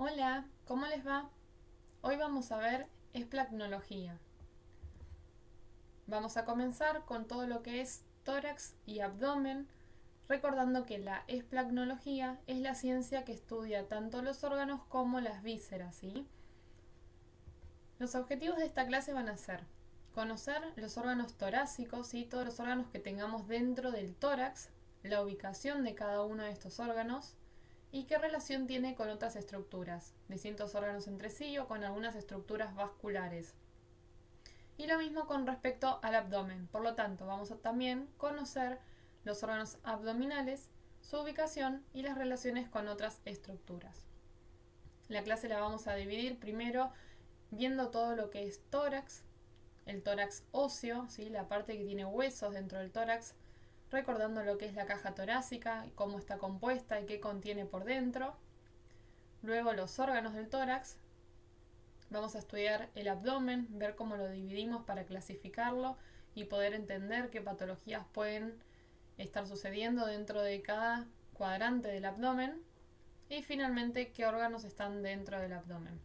Hola, ¿cómo les va? Hoy vamos a ver esplagnología. Vamos a comenzar con todo lo que es tórax y abdomen, recordando que la esplagnología es la ciencia que estudia tanto los órganos como las vísceras, ¿sí? Los objetivos de esta clase van a ser conocer los órganos torácicos y todos los órganos que tengamos dentro del tórax, la ubicación de cada uno de estos órganos y qué relación tiene con otras estructuras, distintos órganos entre sí o con algunas estructuras vasculares. Y lo mismo con respecto al abdomen, por lo tanto vamos a también conocer los órganos abdominales, su ubicación y las relaciones con otras estructuras. La clase la vamos a dividir primero viendo todo lo que es tórax, el tórax óseo, ¿sí? La parte que tiene huesos dentro del tórax, recordando lo que es la caja torácica, cómo está compuesta y qué contiene por dentro. Luego los órganos del tórax. Vamos a estudiar el abdomen, ver cómo lo dividimos para clasificarlo y poder entender qué patologías pueden estar sucediendo dentro de cada cuadrante del abdomen. Y finalmente qué órganos están dentro del abdomen.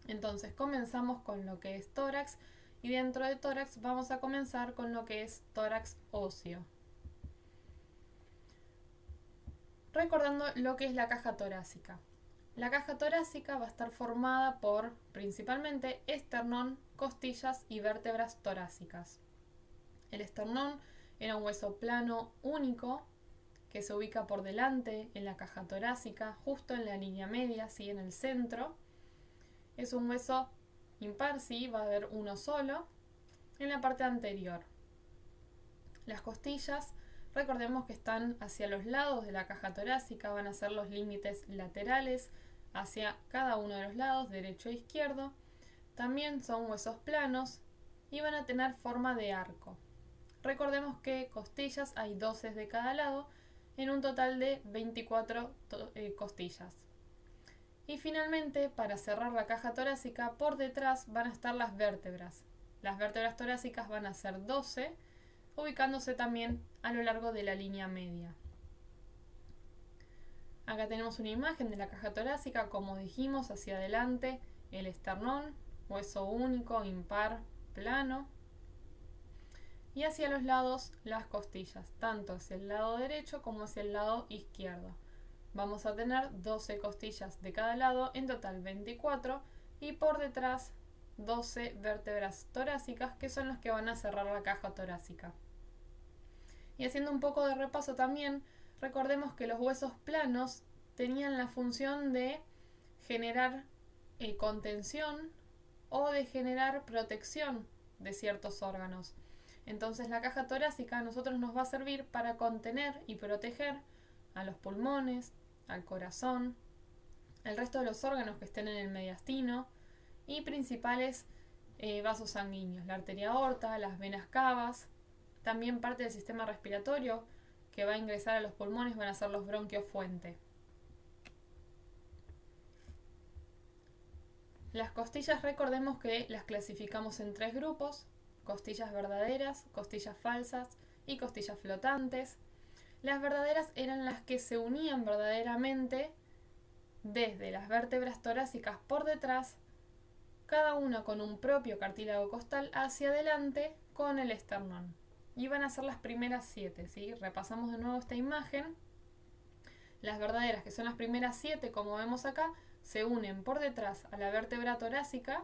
Entonces comenzamos con lo que es tórax y dentro de tórax vamos a comenzar con lo que es tórax óseo. Recordando lo que es la caja torácica. La caja torácica va a estar formada por principalmente esternón, costillas y vértebras torácicas. El esternón era un hueso plano único que se ubica por delante en la caja torácica, justo en la línea media, ¿sí? En el centro. Es un hueso impar, ¿sí? Va a haber uno solo en la parte anterior. Las costillas, recordemos que están hacia los lados de la caja torácica, van a ser los límites laterales hacia cada uno de los lados, derecho e izquierdo. También son huesos planos y van a tener forma de arco. Recordemos que costillas hay 12 de cada lado, en un total de 24 costillas. Y finalmente, para cerrar la caja torácica, por detrás van a estar las vértebras. Las vértebras torácicas van a ser 12, ubicándose también a lo largo de la línea media. Acá tenemos una imagen de la caja torácica, como dijimos, hacia adelante el esternón, hueso único, impar, plano, y hacia los lados las costillas, tanto hacia el lado derecho como hacia el lado izquierdo. Vamos a tener 12 costillas de cada lado, en total 24, y por detrás 12 vértebras torácicas, que son las que van a cerrar la caja torácica. Y haciendo un poco de repaso también, recordemos que los huesos planos tenían la función de generar contención o de generar protección de ciertos órganos. Entonces la caja torácica a nosotros nos va a servir para contener y proteger a los pulmones, al corazón, el resto de los órganos que estén en el mediastino y principales vasos sanguíneos, la arteria aorta, las venas cavas, también parte del sistema respiratorio que va a ingresar a los pulmones van a ser los bronquios fuente. Las costillas, recordemos que las clasificamos en 3 grupos: costillas verdaderas, costillas falsas y costillas flotantes. Las verdaderas eran las que se unían verdaderamente desde las vértebras torácicas por detrás, cada una con un propio cartílago costal hacia adelante con el esternón. Y van a ser las primeras 7, ¿sí? Repasamos de nuevo esta imagen. Las verdaderas, que son las primeras 7, como vemos acá, se unen por detrás a la vértebra torácica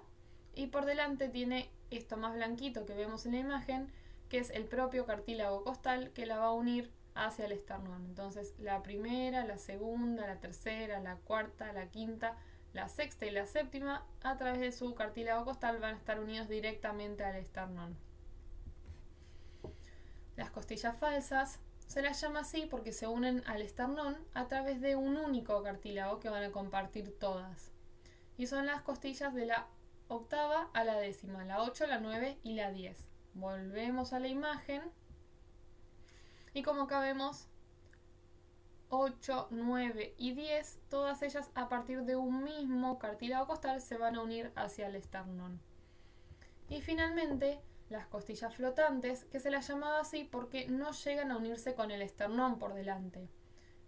y por delante tiene esto más blanquito que vemos en la imagen, que es el propio cartílago costal que la va a unir hacia el esternón. Entonces la primera, la segunda, la tercera, la cuarta, la quinta, la sexta y la séptima, a través de su cartílago costal, van a estar unidos directamente al esternón. Las costillas falsas se las llama así porque se unen al esternón a través de un único cartílago que van a compartir todas. Y son las costillas de la octava a la décima, la 8, la 9 y la 10. Volvemos a la imagen y como acá vemos 8, 9 y 10, todas ellas a partir de un mismo cartílago costal se van a unir hacia el esternón. Y finalmente las costillas flotantes, que se las llamaba así porque no llegan a unirse con el esternón por delante.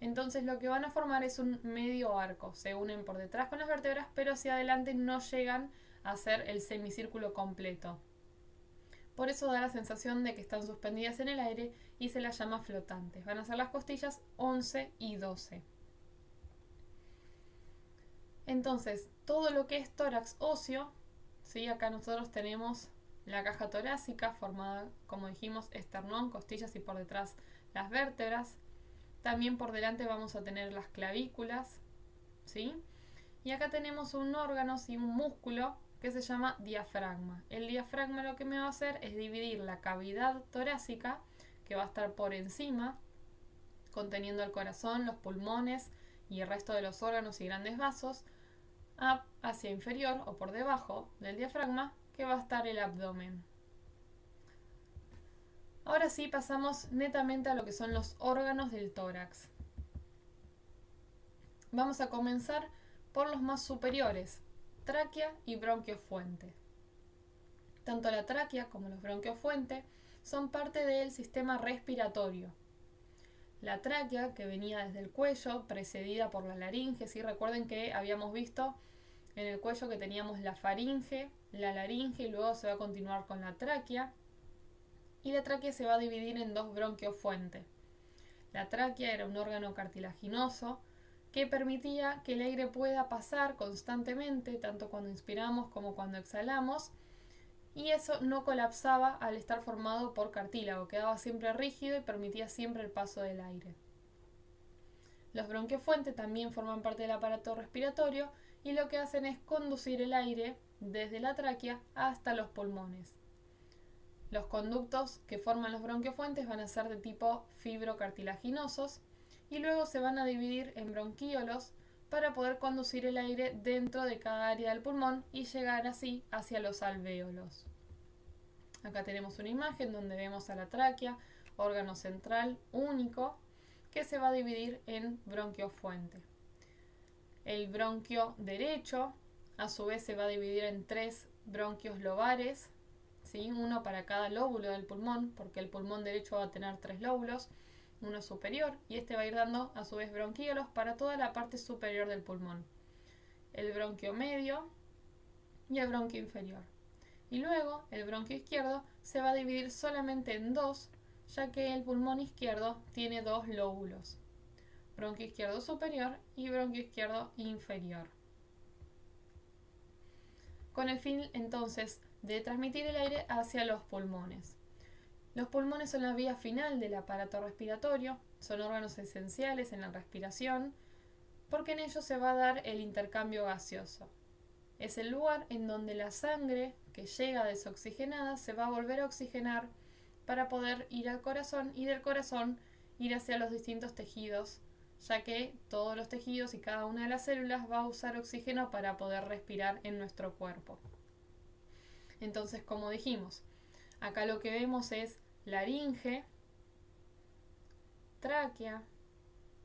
Entonces lo que van a formar es un medio arco. Se unen por detrás con las vértebras, pero hacia adelante no llegan a hacer el semicírculo completo. Por eso da la sensación de que están suspendidas en el aire y se las llama flotantes. Van a ser las costillas 11 y 12. Entonces, todo lo que es tórax óseo, ¿sí? Acá nosotros tenemos la caja torácica formada, como dijimos, esternón, costillas y por detrás las vértebras. También por delante vamos a tener las clavículas, ¿sí? Y acá tenemos un órgano, ¿sí? Un músculo que se llama diafragma. El diafragma lo que me va a hacer es dividir la cavidad torácica, que va a estar por encima, conteniendo el corazón, los pulmones y el resto de los órganos y grandes vasos, hacia inferior o por debajo del diafragma, que va a estar el abdomen. Ahora sí pasamos netamente a lo que son los órganos del tórax. Vamos a comenzar por los más superiores, tráquea y bronquiofuente. Tanto la tráquea como los bronquiofuente son parte del sistema respiratorio. La tráquea, que venía desde el cuello, precedida por la laringe, ¿sí? Recuerden que habíamos visto en el cuello que teníamos la faringe, la laringe y luego se va a continuar con la tráquea. Y la tráquea se va a dividir en dos bronquiofuentes. La tráquea era un órgano cartilaginoso que permitía que el aire pueda pasar constantemente, tanto cuando inspiramos como cuando exhalamos, y eso no colapsaba al estar formado por cartílago, quedaba siempre rígido y permitía siempre el paso del aire. Los bronquiofuentes también forman parte del aparato respiratorio y lo que hacen es conducir el aire desde la tráquea hasta los pulmones. Los conductos que forman los bronquiofuentes van a ser de tipo fibrocartilaginosos y luego se van a dividir en bronquíolos para poder conducir el aire dentro de cada área del pulmón y llegar así hacia los alvéolos. Acá tenemos una imagen donde vemos a la tráquea, órgano central único, que se va a dividir en bronquiofuente. El bronquio derecho, a su vez, se va a dividir en tres bronquios lobares, ¿sí? Uno para cada lóbulo del pulmón, porque el pulmón derecho va a tener tres lóbulos, uno superior, y este va a ir dando a su vez bronquíolos para toda la parte superior del pulmón. El bronquio medio y el bronquio inferior. Y luego el bronquio izquierdo se va a dividir solamente en dos, ya que el pulmón izquierdo tiene dos lóbulos, bronquio izquierdo superior y bronquio izquierdo inferior. Con el fin entonces de transmitir el aire hacia los pulmones. Los pulmones son la vía final del aparato respiratorio, son órganos esenciales en la respiración, porque en ellos se va a dar el intercambio gaseoso. Es el lugar en donde la sangre que llega desoxigenada se va a volver a oxigenar para poder ir al corazón y del corazón ir hacia los distintos tejidos, ya que todos los tejidos y cada una de las células va a usar oxígeno para poder respirar en nuestro cuerpo. Entonces, como dijimos, acá lo que vemos es laringe, tráquea,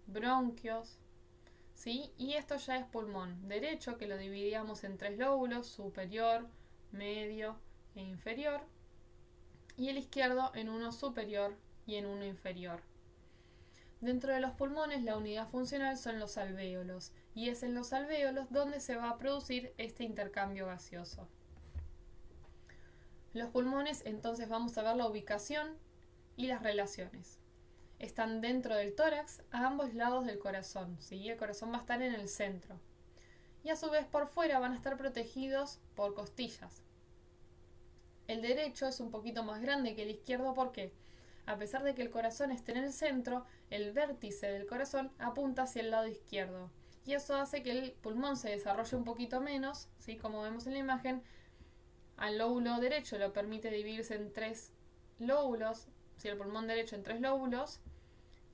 bronquios, ¿sí? Y esto ya es pulmón derecho, que lo dividíamos en tres lóbulos, superior, medio e inferior, y el izquierdo en uno superior y en uno inferior. Dentro de los pulmones la unidad funcional son los alvéolos, y es en los alvéolos donde se va a producir este intercambio gaseoso. Los pulmones, entonces vamos a ver la ubicación y las relaciones. Están dentro del tórax a ambos lados del corazón, ¿sí? El corazón va a estar en el centro. Y a su vez por fuera van a estar protegidos por costillas. El derecho es un poquito más grande que el izquierdo porque, a pesar de que el corazón esté en el centro, el vértice del corazón apunta hacia el lado izquierdo. Y eso hace que el pulmón se desarrolle un poquito menos, ¿sí? Como vemos en la imagen. Al lóbulo derecho lo permite dividirse en tres lóbulos, ¿sí? El pulmón derecho en tres lóbulos,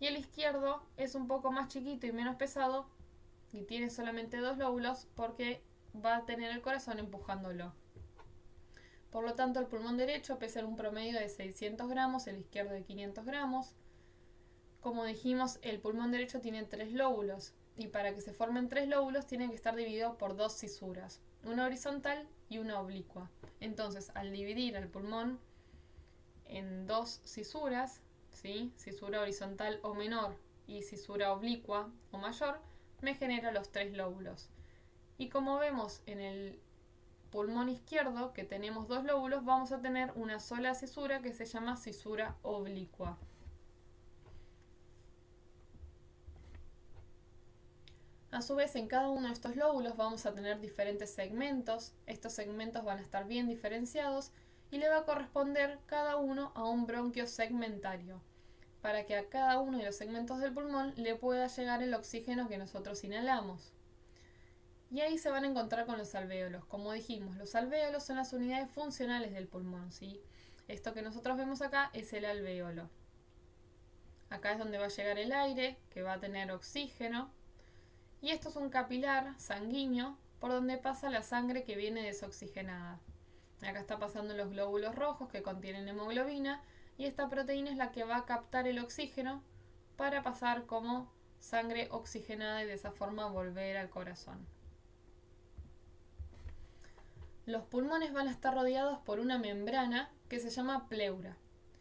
y el izquierdo es un poco más chiquito y menos pesado y tiene solamente dos lóbulos porque va a tener el corazón empujándolo. Por lo tanto, el pulmón derecho pesa en un promedio de 600 gramos, el izquierdo de 500 gramos. Como dijimos, el pulmón derecho tiene tres lóbulos y para que se formen tres lóbulos tiene que estar dividido por dos cisuras, una horizontal y una oblicua. Entonces, al dividir el pulmón en dos cisuras, ¿sí? Cisura horizontal o menor y cisura oblicua o mayor, me genera los 3 lóbulos. Y como vemos en el pulmón izquierdo, que tenemos 2 lóbulos, vamos a tener una sola cisura que se llama cisura oblicua. A su vez, en cada uno de estos lóbulos vamos a tener diferentes segmentos. Estos segmentos van a estar bien diferenciados y le va a corresponder cada uno a un bronquio segmentario, para que a cada uno de los segmentos del pulmón le pueda llegar el oxígeno que nosotros inhalamos. Y ahí se van a encontrar con los alvéolos. Como dijimos, los alvéolos son las unidades funcionales del pulmón, ¿sí? Esto que nosotros vemos acá es el alvéolo. Acá es donde va a llegar el aire, que va a tener oxígeno. Y esto es un capilar sanguíneo por donde pasa la sangre que viene desoxigenada. Acá está pasando los glóbulos rojos que contienen hemoglobina y esta proteína es la que va a captar el oxígeno para pasar como sangre oxigenada y de esa forma volver al corazón. Los pulmones van a estar rodeados por una membrana que se llama pleura.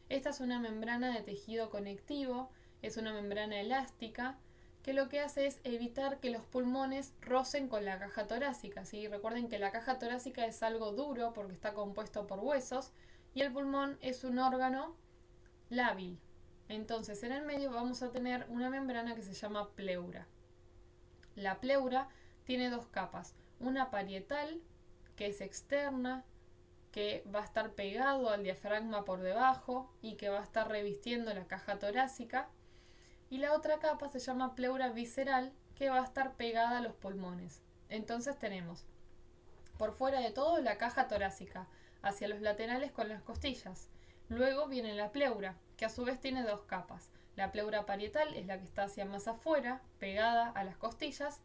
Esta es una membrana de tejido conectivo, es una membrana elástica que lo que hace es evitar que los pulmones rocen con la caja torácica, ¿sí? Recuerden que la caja torácica es algo duro porque está compuesto por huesos y el pulmón es un órgano lábil. Entonces en el medio vamos a tener una membrana que se llama pleura. La pleura tiene 2 capas, una parietal que es externa, que va a estar pegado al diafragma por debajo y que va a estar revistiendo la caja torácica, y la otra capa se llama pleura visceral, que va a estar pegada a los pulmones. Entonces tenemos por fuera de todo la caja torácica, hacia los laterales con las costillas. Luego viene la pleura, que a su vez tiene 2 capas. La pleura parietal es la que está hacia más afuera, pegada a las costillas,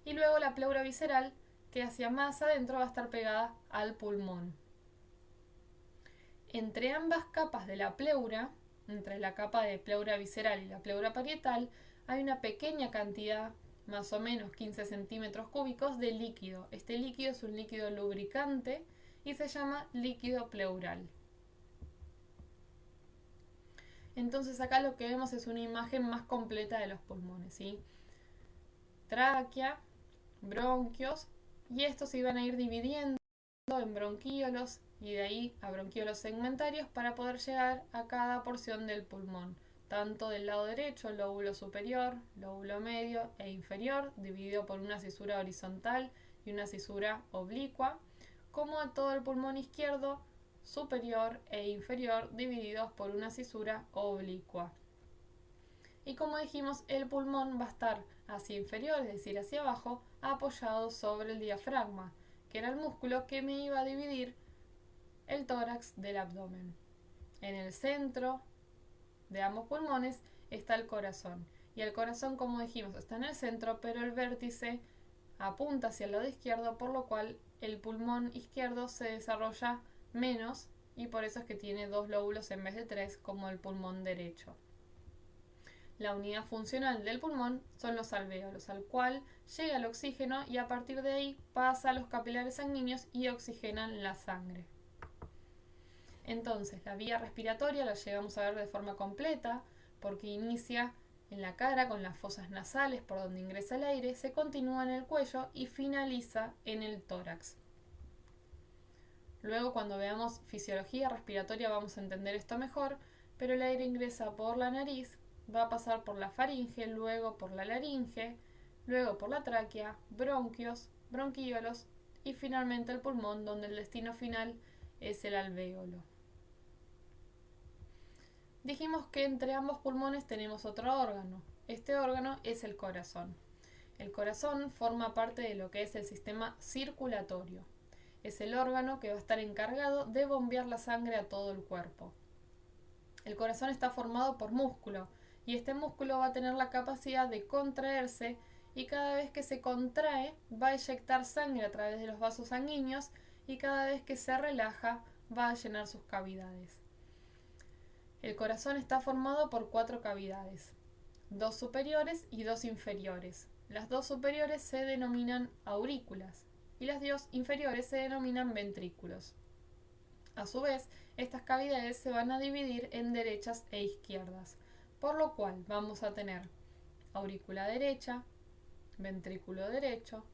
y luego la pleura visceral, que hacia más adentro va a estar pegada al pulmón. Entre ambas capas de la pleura, entre la capa de pleura visceral y la pleura parietal, hay una pequeña cantidad, más o menos 15 centímetros cúbicos, de líquido. Este líquido es un líquido lubricante y se llama líquido pleural. Entonces acá lo que vemos es una imagen más completa de los pulmones, ¿sí? Tráquea, bronquios, y estos se iban a ir dividiendo en bronquíolos y de ahí a bronquíolos segmentarios para poder llegar a cada porción del pulmón, tanto del lado derecho, lóbulo superior, lóbulo medio e inferior, dividido por una cisura horizontal y una cisura oblicua, como a todo el pulmón izquierdo, superior e inferior, divididos por una cisura oblicua. Y como dijimos, el pulmón va a estar hacia inferior, es decir, hacia abajo, apoyado sobre el diafragma, que era el músculo que me iba a dividir el tórax del abdomen. En el centro de ambos pulmones está el corazón. Y el corazón, como dijimos, está en el centro, pero el vértice apunta hacia el lado izquierdo, por lo cual el pulmón izquierdo se desarrolla menos y por eso es que tiene 2 lóbulos en vez de 3 como el pulmón derecho. La unidad funcional del pulmón son los alvéolos, al cual llega el oxígeno y a partir de ahí pasa a los capilares sanguíneos y oxigenan la sangre. Entonces, la vía respiratoria la llegamos a ver de forma completa porque inicia en la cara con las fosas nasales por donde ingresa el aire, se continúa en el cuello y finaliza en el tórax. Luego, cuando veamos fisiología respiratoria vamos a entender esto mejor, pero el aire ingresa por la nariz, va a pasar por la faringe, luego por la laringe, luego por la tráquea, bronquios, bronquíolos y finalmente el pulmón, donde el destino final es el alvéolo. Dijimos que entre ambos pulmones tenemos otro órgano. Este órgano es el corazón. El corazón forma parte de lo que es el sistema circulatorio. Es el órgano que va a estar encargado de bombear la sangre a todo el cuerpo. El corazón está formado por músculo y este músculo va a tener la capacidad de contraerse y cada vez que se contrae va a eyectar sangre a través de los vasos sanguíneos y cada vez que se relaja va a llenar sus cavidades. El corazón está formado por 4 cavidades, 2 superiores y 2 inferiores. Las 2 superiores se denominan aurículas y las 2 inferiores se denominan ventrículos. A su vez, estas cavidades se van a dividir en derechas e izquierdas, por lo cual vamos a tener aurícula derecha, ventrículo derecho,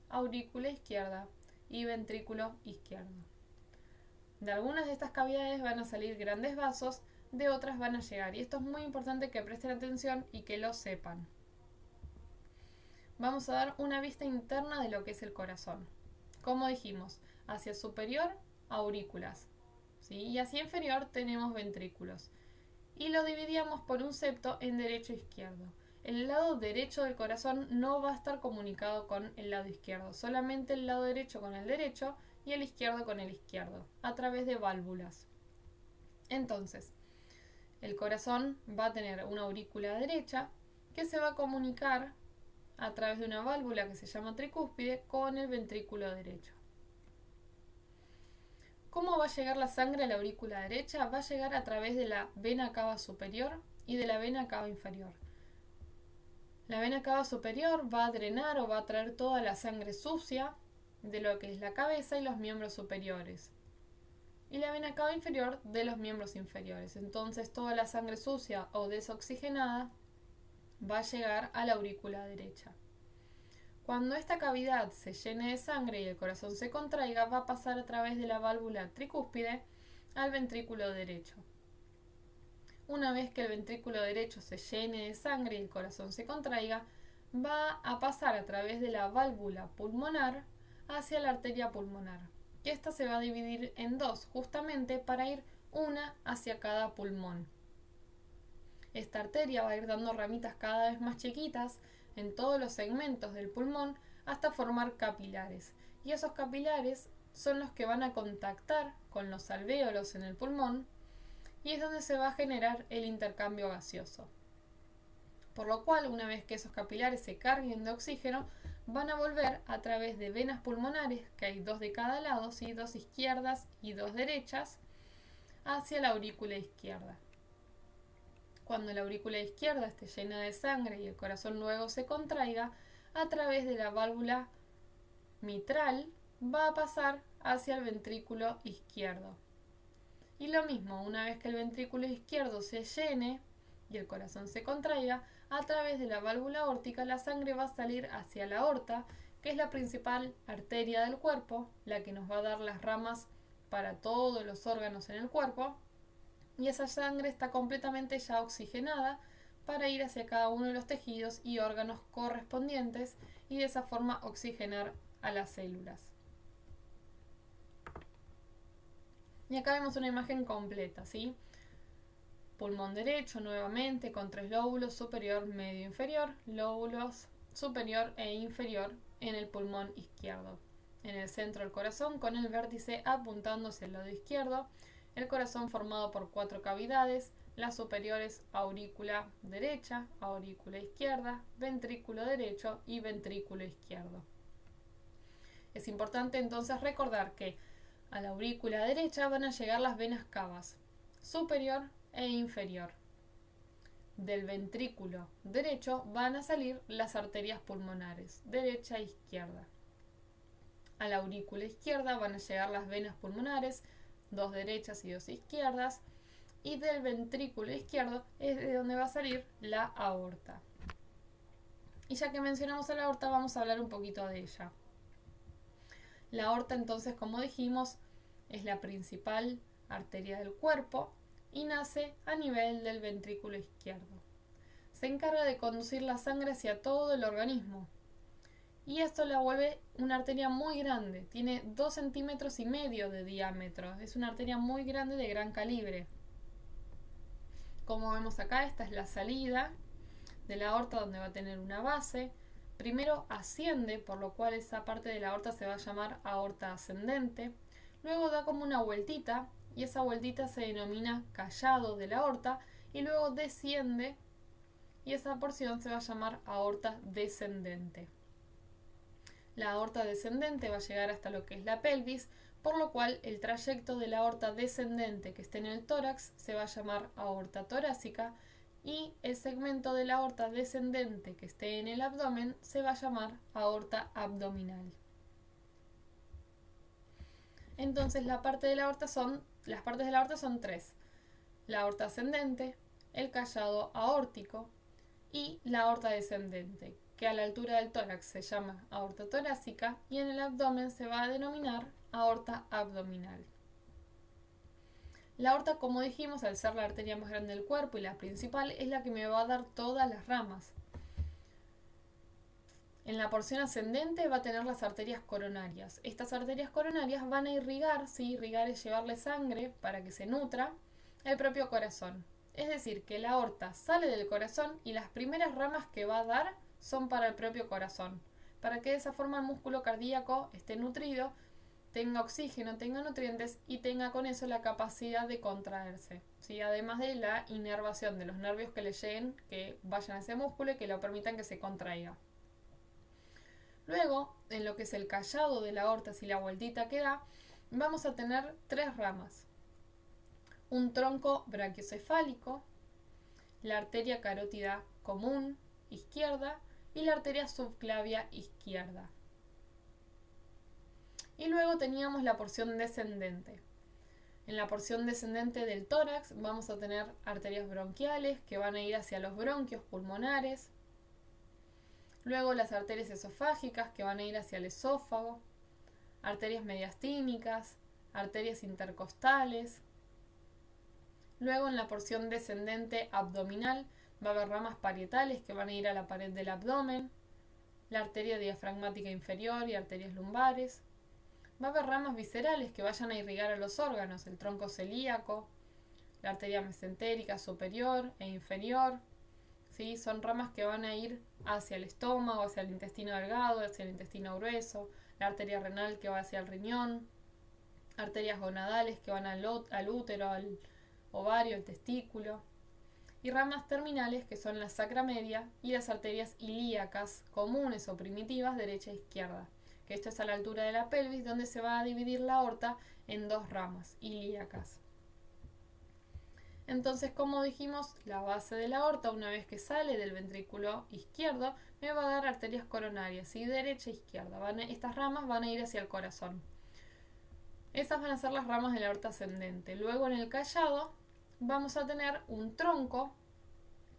aurícula izquierda y ventrículo izquierdo. De algunas de estas cavidades van a salir grandes vasos, de otras van a llegar. Y esto es muy importante que presten atención y que lo sepan. Vamos a dar una vista interna de lo que es el corazón. Como dijimos, hacia superior, aurículas, ¿sí? Y hacia inferior tenemos ventrículos. Y lo dividíamos por un septo en derecho e izquierdo. El lado derecho del corazón no va a estar comunicado con el lado izquierdo, solamente el lado derecho con el derecho y el izquierdo con el izquierdo, a través de válvulas. Entonces, el corazón va a tener una aurícula derecha que se va a comunicar a través de una válvula que se llama tricúspide con el ventrículo derecho. ¿Cómo va a llegar la sangre a la aurícula derecha? Va a llegar a través de la vena cava superior y de la vena cava inferior. La vena cava superior va a drenar o va a traer toda la sangre sucia de lo que es la cabeza y los miembros superiores. Y la vena cava inferior de los miembros inferiores. Entonces toda la sangre sucia o desoxigenada va a llegar a la aurícula derecha. Cuando esta cavidad se llene de sangre y el corazón se contraiga, va a pasar a través de la válvula tricúspide al ventrículo derecho. Una vez que el ventrículo derecho se llene de sangre y el corazón se contraiga, va a pasar a través de la válvula pulmonar hacia la arteria pulmonar. Y esta se va a dividir en dos, justamente para ir una hacia cada pulmón. Esta arteria va a ir dando ramitas cada vez más chiquitas en todos los segmentos del pulmón hasta formar capilares. Y esos capilares son los que van a contactar con los alvéolos en el pulmón y es donde se va a generar el intercambio gaseoso. Por lo cual, una vez que esos capilares se carguen de oxígeno, van a volver a través de venas pulmonares, que hay dos de cada lado, ¿sí? Dos izquierdas y dos derechas, hacia la aurícula izquierda. Cuando la aurícula izquierda esté llena de sangre y el corazón luego se contraiga, a través de la válvula mitral va a pasar hacia el ventrículo izquierdo. Y lo mismo, una vez que el ventrículo izquierdo se llene y el corazón se contraiga, a través de la válvula aórtica la sangre va a salir hacia la aorta, que es la principal arteria del cuerpo, la que nos va a dar las ramas para todos los órganos en el cuerpo. Y esa sangre está completamente ya oxigenada para ir hacia cada uno de los tejidos y órganos correspondientes y de esa forma oxigenar a las células. Y acá vemos una imagen completa, ¿sí? Pulmón derecho nuevamente con tres lóbulos, superior, medio, inferior, lóbulos superior e inferior en el pulmón izquierdo. En el centro del corazón con el vértice apuntando hacia el lado izquierdo, el corazón formado por cuatro cavidades, las superiores aurícula derecha, aurícula izquierda, ventrículo derecho y ventrículo izquierdo. Es importante entonces recordar que a la aurícula derecha van a llegar las venas cavas, superior e inferior. Del ventrículo derecho van a salir las arterias pulmonares, derecha e izquierda. A la aurícula izquierda van a llegar las venas pulmonares, dos derechas y dos izquierdas, y del ventrículo izquierdo es de donde va a salir la aorta. Y ya que mencionamos a la aorta, vamos a hablar un poquito de ella. La aorta, entonces, como dijimos, es la principal arteria del cuerpo y nace a nivel del ventrículo izquierdo. Se encarga de conducir la sangre hacia todo el organismo. Y esto la vuelve una arteria muy grande, tiene 2,5 centímetros de diámetro, es una arteria muy grande de gran calibre. Como vemos acá, esta es la salida de la aorta donde va a tener una base. Primero asciende, por lo cual esa parte de la aorta se va a llamar aorta ascendente. Luego da como una vueltita y esa vueltita se denomina callado de la aorta y luego desciende y esa porción se va a llamar aorta descendente. La aorta descendente va a llegar hasta lo que es la pelvis, por lo cual el trayecto de la aorta descendente que esté en el tórax se va a llamar aorta torácica y el segmento de la aorta descendente que esté en el abdomen se va a llamar aorta abdominal. Entonces las partes de la aorta son tres: la aorta ascendente, el callado aórtico y la aorta descendente, que a la altura del tórax se llama aorta torácica y en el abdomen se va a denominar aorta abdominal. La aorta, como dijimos, al ser la arteria más grande del cuerpo y la principal, es la que me va a dar todas las ramas. En la porción ascendente va a tener las arterias coronarias. Estas arterias coronarias van a irrigar, irrigar es llevarle sangre para que se nutra, el propio corazón. Es decir, que la aorta sale del corazón y las primeras ramas que va a dar son para el propio corazón, para que de esa forma el músculo cardíaco esté nutrido, tenga oxígeno, tenga nutrientes y tenga con eso la capacidad de contraerse, ¿sí? Además de la inervación de los nervios que le lleguen, que vayan a ese músculo y que lo permitan que se contraiga. Luego, en lo que es el callado de la aorta, si la vueltita que da, vamos a tener tres ramas. Un tronco brachiocefálico, la arteria carótida común izquierda y la arteria subclavia izquierda. Y luego teníamos la porción descendente. En la porción descendente del tórax vamos a tener arterias bronquiales que van a ir hacia los bronquios pulmonares. Luego las arterias esofágicas que van a ir hacia el esófago, arterias mediastínicas, arterias intercostales. Luego en la porción descendente abdominal va a haber ramas parietales que van a ir a la pared del abdomen, la arteria diafragmática inferior y arterias lumbares. Va a haber ramas viscerales que vayan a irrigar a los órganos, el tronco celíaco, la arteria mesentérica superior e inferior. ¿Sí? Son ramas que van a ir hacia el estómago, hacia el intestino delgado, hacia el intestino grueso, la arteria renal que va hacia el riñón, arterias gonadales que van al útero, al ovario, al testículo, y ramas terminales que son la sacra media y las arterias ilíacas comunes o primitivas derecha e izquierda, que esto es a la altura de la pelvis donde se va a dividir la aorta en dos ramas ilíacas. Entonces, como dijimos, la base de la aorta, una vez que sale del ventrículo izquierdo, me va a dar arterias coronarias, y derecha e izquierda. Estas ramas van a ir hacia el corazón. Esas van a ser las ramas de la aorta ascendente. Luego en el callado vamos a tener un tronco.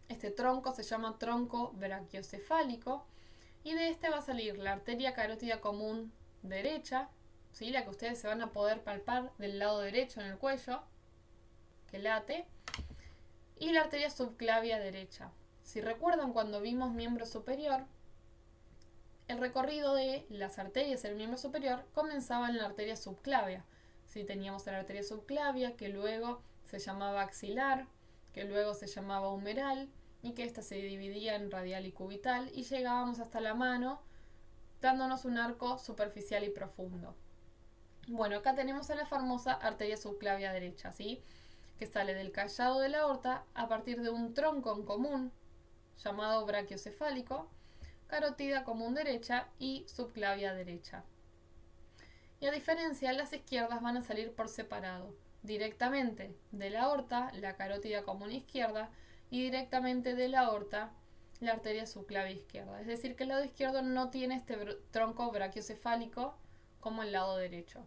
Este tronco se llama tronco brachiocefálico y de este va a salir la arteria carótida común derecha, ¿sí? La que ustedes se van a poder palpar del lado derecho en el cuello, que late, y la arteria subclavia derecha. Si recuerdan cuando vimos miembro superior, el recorrido de las arterias del miembro superior comenzaba en la arteria subclavia. Si teníamos la arteria subclavia, que luego se llamaba axilar, que luego se llamaba humeral, y que ésta se dividía en radial y cubital, y llegábamos hasta la mano, dándonos un arco superficial y profundo. Bueno, acá tenemos a la famosa arteria subclavia derecha, ¿sí? Que sale del callado de la aorta a partir de un tronco en común llamado brachiocefálico, carótida común derecha y subclavia derecha. Y a diferencia, las izquierdas van a salir por separado, directamente de la aorta, la carótida común izquierda, y directamente de la aorta, la arteria subclavia izquierda. Es decir, que el lado izquierdo no tiene este tronco brachiocefálico como el lado derecho.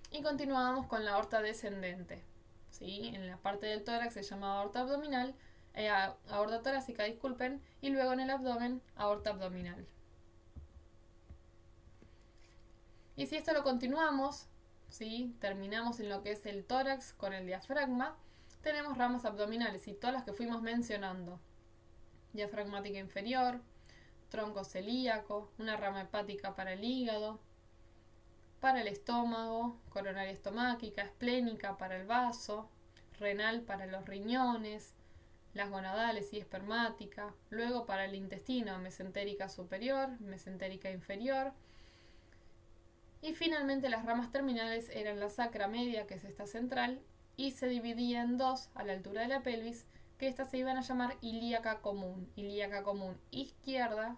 Y continuamos con la aorta descendente. ¿Sí? En la parte del tórax se llama aorta abdominal, aorta torácica, disculpen, y luego en el abdomen, aorta abdominal. Y si esto lo continuamos, ¿sí? Terminamos en lo que es el tórax con el diafragma, tenemos ramas abdominales y todas las que fuimos mencionando. Diafragmática inferior, tronco celíaco, una rama hepática para el hígado, para el estómago, coronaria estomáquica, esplénica para el vaso, renal para los riñones, las gonadales y espermática, luego para el intestino, mesentérica superior, mesentérica inferior, y finalmente las ramas terminales eran la sacra media, que es esta central, y se dividía en dos a la altura de la pelvis, que estas se iban a llamar ilíaca común izquierda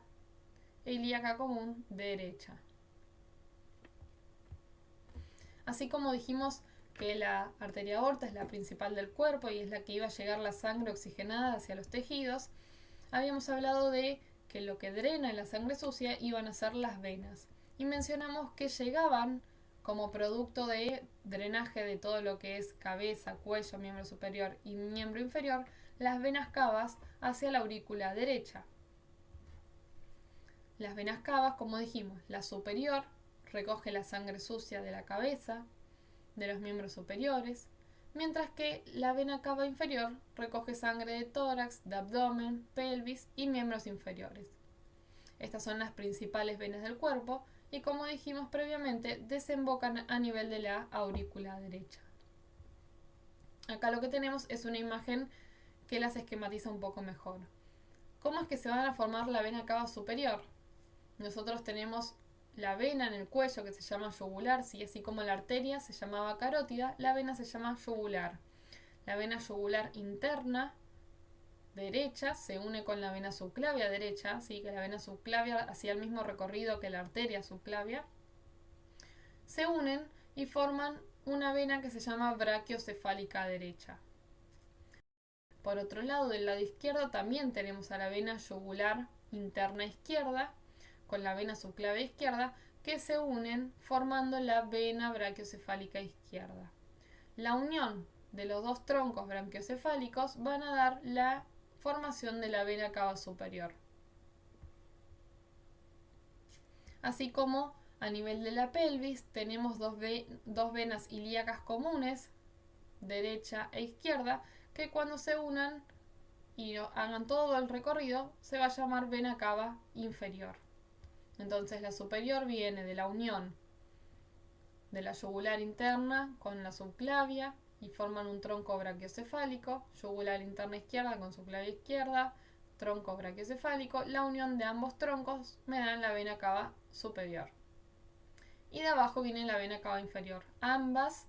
e ilíaca común derecha. Así como dijimos que la arteria aorta es la principal del cuerpo y es la que iba a llegar la sangre oxigenada hacia los tejidos, habíamos hablado de que lo que drena la sangre sucia iban a ser las venas. Y mencionamos que llegaban como producto de drenaje de todo lo que es cabeza, cuello, miembro superior y miembro inferior, las venas cavas hacia la aurícula derecha. Las venas cavas, como dijimos, la superior recoge la sangre sucia de la cabeza, de los miembros superiores, mientras que la vena cava inferior recoge sangre de tórax, de abdomen, pelvis y miembros inferiores. Estas son las principales venas del cuerpo y, como dijimos previamente, desembocan a nivel de la aurícula derecha. Acá lo que tenemos es una imagen que las esquematiza un poco mejor. ¿Cómo es que se van a formar la vena cava superior? Nosotros tenemos la vena en el cuello que se llama yugular, ¿sí? Así como la arteria se llamaba carótida, la vena se llama yugular. La vena yugular interna derecha se une con la vena subclavia derecha, ¿sí? Que la vena subclavia hacía el mismo recorrido que la arteria subclavia. Se unen y forman una vena que se llama brachiocefálica derecha. Por otro lado, del lado izquierdo también tenemos a la vena yugular interna izquierda con la vena subclavia izquierda que se unen formando la vena brachiocefálica izquierda. La unión de los dos troncos branquiocefálicos van a dar la formación de la vena cava superior. Así como a nivel de la pelvis tenemos dos venas ilíacas comunes, derecha e izquierda, que cuando se unan y hagan todo el recorrido se va a llamar vena cava inferior. Entonces la superior viene de la unión de la yugular interna con la subclavia y forman un tronco brachiocefálico, yugular interna izquierda con subclavia izquierda, tronco brachiocefálico. La unión de ambos troncos me dan la vena cava superior. Y de abajo viene la vena cava inferior. Ambas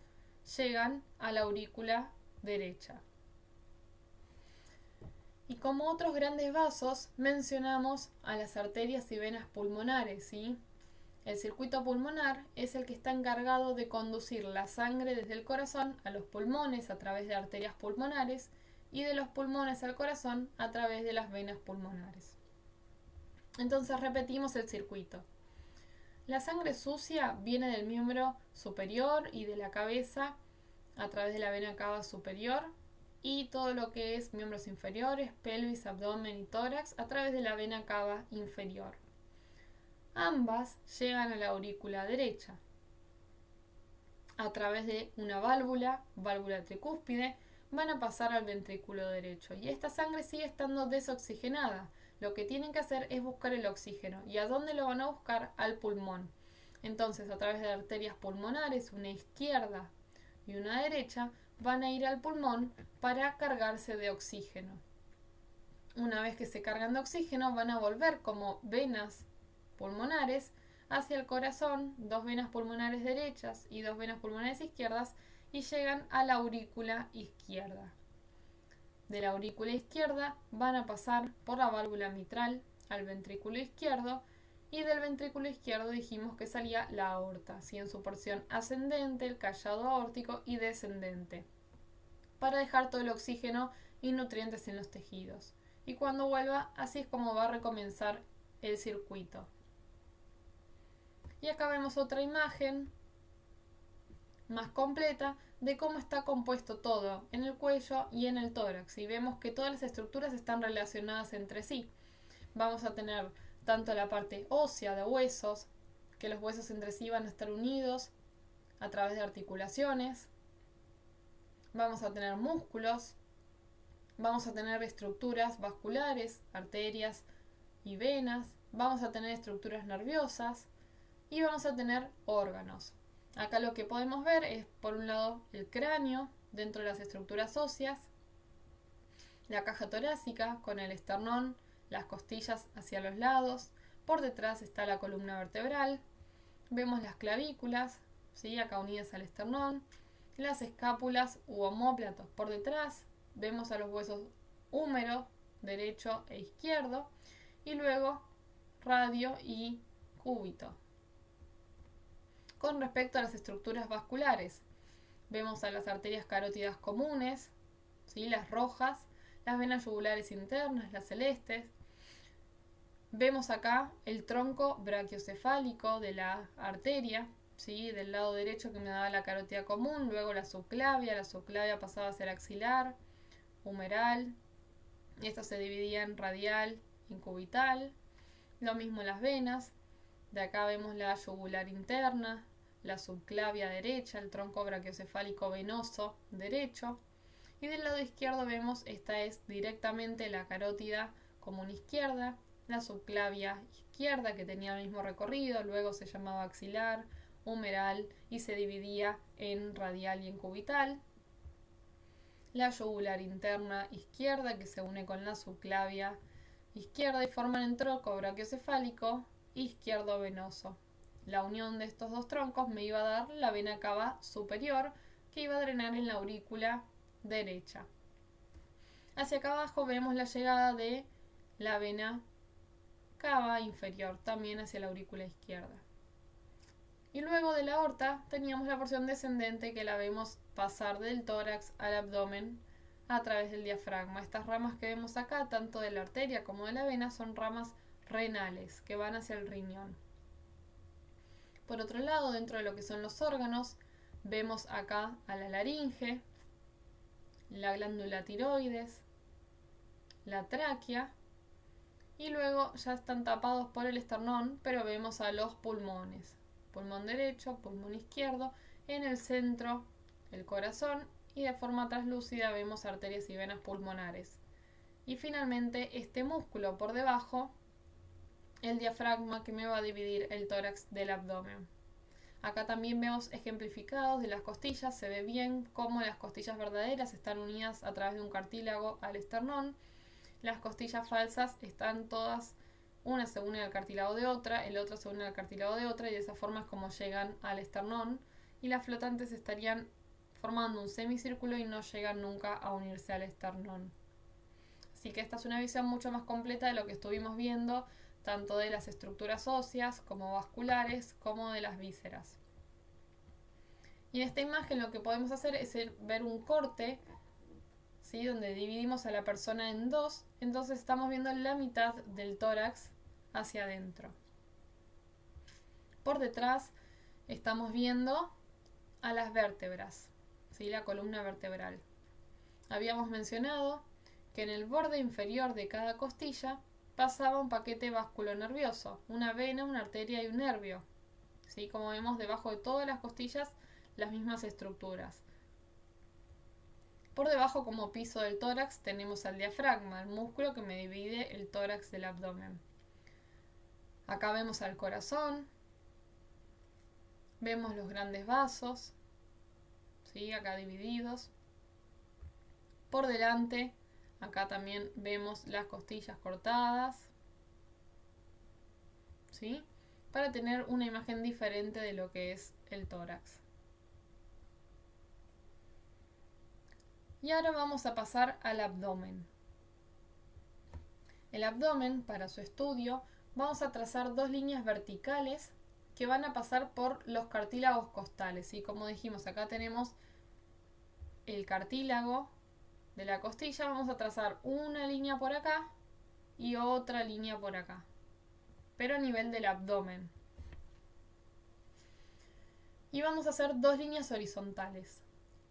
llegan a la aurícula derecha. Y como otros grandes vasos, mencionamos a las arterias y venas pulmonares, ¿sí? El circuito pulmonar es el que está encargado de conducir la sangre desde el corazón a los pulmones a través de arterias pulmonares y de los pulmones al corazón a través de las venas pulmonares. Entonces repetimos el circuito. La sangre sucia viene del miembro superior y de la cabeza a través de la vena cava superior, y todo lo que es miembros inferiores, pelvis, abdomen y tórax a través de la vena cava inferior. Ambas llegan a la aurícula derecha a través de una válvula tricúspide, van a pasar al ventrículo derecho y esta sangre sigue estando desoxigenada. Lo que tienen que hacer es buscar el oxígeno. ¿Y a dónde lo van a buscar? Al pulmón. Entonces, a través de arterias pulmonares, una izquierda y una derecha, van a ir al pulmón para cargarse de oxígeno. Una vez que se cargan de oxígeno, van a volver como venas pulmonares hacia el corazón, dos venas pulmonares derechas y dos venas pulmonares izquierdas, y llegan a la aurícula izquierda. De la aurícula izquierda van a pasar por la válvula mitral al ventrículo izquierdo, y del ventrículo izquierdo dijimos que salía la aorta, ¿sí? En su porción ascendente, el callado aórtico, y descendente, para dejar todo el oxígeno y nutrientes en los tejidos. Y cuando vuelva, así es como va a recomenzar el circuito. Y acá vemos otra imagen más completa de cómo está compuesto todo en el cuello y en el tórax. Y vemos que todas las estructuras están relacionadas entre sí. Vamos a tener tanto la parte ósea de huesos, que los huesos entre sí van a estar unidos a través de articulaciones. Vamos a tener músculos. Vamos a tener estructuras vasculares, arterias y venas. Vamos a tener estructuras nerviosas. Y vamos a tener órganos. Acá lo que podemos ver es, por un lado, el cráneo dentro de las estructuras óseas, la caja torácica con el esternón, las costillas hacia los lados, por detrás está la columna vertebral, vemos las clavículas, ¿sí? Acá unidas al esternón, las escápulas u omóplatos por detrás, vemos a los huesos húmero, derecho e izquierdo, y luego radio y cúbito. Con respecto a las estructuras vasculares, vemos a las arterias carótidas comunes, ¿sí? Las rojas, las venas yugulares internas, las celestes. Vemos acá el tronco brachiocefálico de la arteria, ¿sí? Del lado derecho que me daba la carótida común, luego la subclavia pasaba a ser axilar, humeral, Esto se dividía en radial y en cubital. Lo mismo las venas. De acá vemos la yugular interna, la subclavia derecha, el tronco brachiocefálico venoso derecho. Y del lado izquierdo vemos, esta es directamente la carótida común izquierda, la subclavia izquierda que tenía el mismo recorrido, luego se llamaba axilar, humeral y se dividía en radial y en cubital. La yugular interna izquierda que se une con la subclavia izquierda y forman el tronco brachiocefálico izquierdo venoso. La unión de estos dos troncos me iba a dar la vena cava superior que iba a drenar en la aurícula derecha. Hacia acá abajo vemos la llegada de la vena cava inferior, también hacia la aurícula izquierda. Y luego de la aorta teníamos la porción descendente que la vemos pasar del tórax al abdomen a través del diafragma. Estas ramas que vemos acá, tanto de la arteria como de la vena, son ramas renales que van hacia el riñón. Por otro lado, dentro de lo que son los órganos, vemos acá a la laringe, la glándula tiroides, la tráquea, y luego ya están tapados por el esternón, pero vemos a los pulmones. Pulmón derecho, pulmón izquierdo, en el centro el corazón y de forma translúcida vemos arterias y venas pulmonares. Y finalmente este músculo por debajo, el diafragma que me va a dividir el tórax del abdomen. Acá también vemos ejemplificados de las costillas, se ve bien cómo las costillas verdaderas están unidas a través de un cartílago al esternón. Las costillas falsas están todas, una se une al cartílago de otra, el otro se une al cartílago de otra y de esa forma es como llegan al esternón, y las flotantes estarían formando un semicírculo y no llegan nunca a unirse al esternón. Así que esta es una visión mucho más completa de lo que estuvimos viendo, tanto de las estructuras óseas como vasculares como de las vísceras. Y en esta imagen lo que podemos hacer es ver un corte, ¿sí?, donde dividimos a la persona en dos, entonces estamos viendo la mitad del tórax hacia adentro. Por detrás estamos viendo a las vértebras, ¿sí?, la columna vertebral. Habíamos mencionado que en el borde inferior de cada costilla pasaba un paquete vasculonervioso, una vena, una arteria y un nervio. ¿Sí? Como vemos, debajo de todas las costillas las mismas estructuras. Por debajo, como piso del tórax, tenemos al diafragma, el músculo que me divide el tórax del abdomen. Acá vemos al corazón, vemos los grandes vasos, ¿sí?, acá divididos. Por delante, acá también vemos las costillas cortadas, ¿sí?, para tener una imagen diferente de lo que es el tórax. Y ahora vamos a pasar al abdomen. El abdomen, para su estudio, vamos a trazar dos líneas verticales que van a pasar por los cartílagos costales. Y como dijimos, acá tenemos el cartílago de la costilla, vamos a trazar una línea por acá y otra línea por acá, pero a nivel del abdomen. Y vamos a hacer dos líneas horizontales.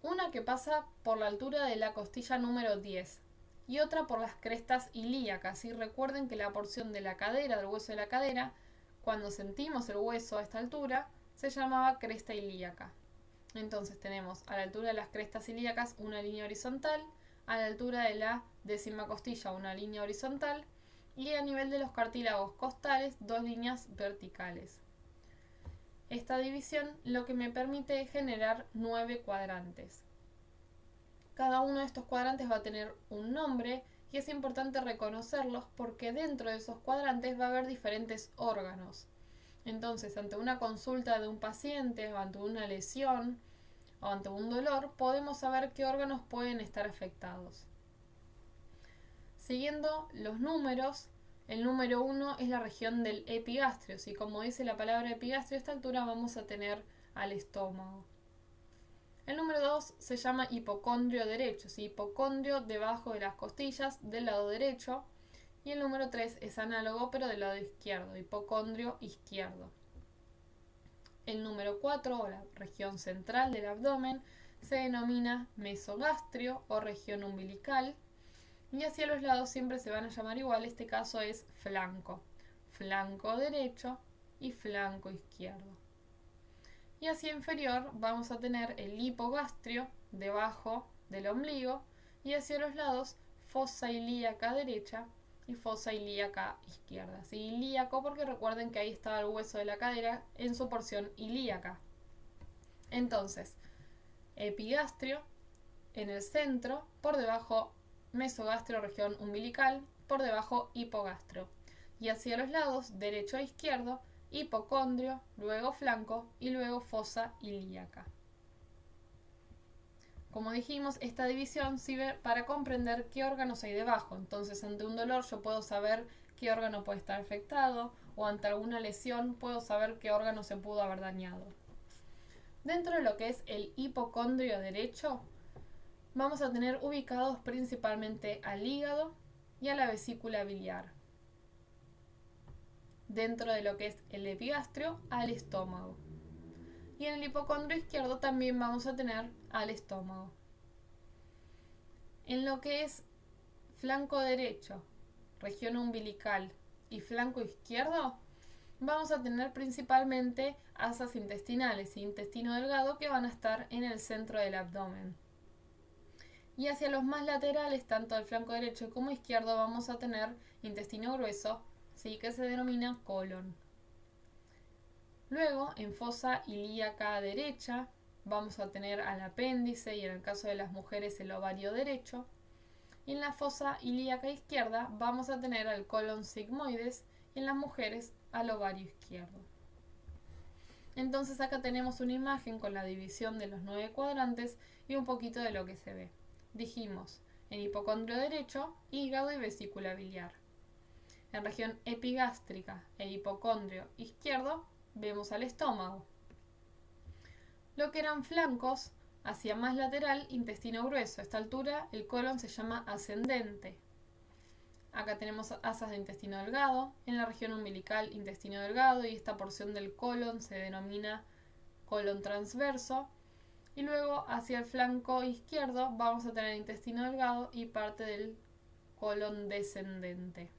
Una que pasa por la altura de la costilla número 10 y otra por las crestas ilíacas. Y recuerden que la porción de la cadera, del hueso de la cadera, cuando sentimos el hueso a esta altura, se llamaba cresta ilíaca. Entonces tenemos a la altura de las crestas ilíacas una línea horizontal, a la altura de la décima costilla una línea horizontal y a nivel de los cartílagos costales dos líneas verticales. Esta división lo que me permite es generar 9 cuadrantes. Cada uno de estos cuadrantes va a tener un nombre y es importante reconocerlos porque dentro de esos cuadrantes va a haber diferentes órganos. Entonces, ante una consulta de un paciente o ante una lesión o ante un dolor, podemos saber qué órganos pueden estar afectados. Siguiendo los números, el número 1 es la región del epigastrio. ¿Sí? Como dice la palabra epigastrio, a esta altura vamos a tener al estómago. El número 2 se llama hipocondrio derecho. ¿Sí? Hipocondrio debajo de las costillas del lado derecho. Y el número 3 es análogo, pero del lado izquierdo, hipocondrio izquierdo. El número 4, o la región central del abdomen, se denomina mesogastrio o región umbilical. y hacia los lados siempre se van a llamar igual. Este caso es flanco. Flanco derecho y flanco izquierdo. Y hacia inferior vamos a tener el hipogastrio debajo del ombligo y hacia los lados fosa ilíaca derecha y fosa ilíaca izquierda. ¿Sí? Ilíaco porque recuerden que ahí estaba el hueso de la cadera en su porción ilíaca. Entonces, epigastrio en el centro, por debajo mesogastrio, región umbilical, por debajo hipogastrio. Y hacia los lados, derecho e izquierdo, hipocondrio, luego flanco y luego fosa ilíaca. Como dijimos, esta división sirve para comprender qué órganos hay debajo. Entonces, ante un dolor yo puedo saber qué órgano puede estar afectado, o ante alguna lesión puedo saber qué órgano se pudo haber dañado. Dentro de lo que es el hipocondrio derecho, vamos a tener ubicados principalmente al hígado y a la vesícula biliar. Dentro de lo que es el epigastrio, al estómago. Y en el hipocondrio izquierdo también vamos a tener al estómago. En lo que es flanco derecho, región umbilical y flanco izquierdo, vamos a tener principalmente asas intestinales y intestino delgado que van a estar en el centro del abdomen. Y hacia los más laterales, tanto del flanco derecho como izquierdo, vamos a tener intestino grueso, ¿sí? Que se denomina colon. Luego, en fosa ilíaca derecha, vamos a tener al apéndice y en el caso de las mujeres el ovario derecho. Y en la fosa ilíaca izquierda vamos a tener al colon sigmoides y en las mujeres al ovario izquierdo. Entonces acá tenemos una imagen con la división de los 9 cuadrantes y un poquito de lo que se ve. Dijimos, en hipocondrio derecho, hígado y vesícula biliar. En región epigástrica e hipocondrio izquierdo vemos al estómago. Lo que eran flancos, hacia más lateral, intestino grueso. A esta altura el colon se llama ascendente. Acá tenemos asas de intestino delgado. En la región umbilical, intestino delgado, y esta porción del colon se denomina colon transverso. Y luego hacia el flanco izquierdo vamos a tener intestino delgado y parte del colon descendente.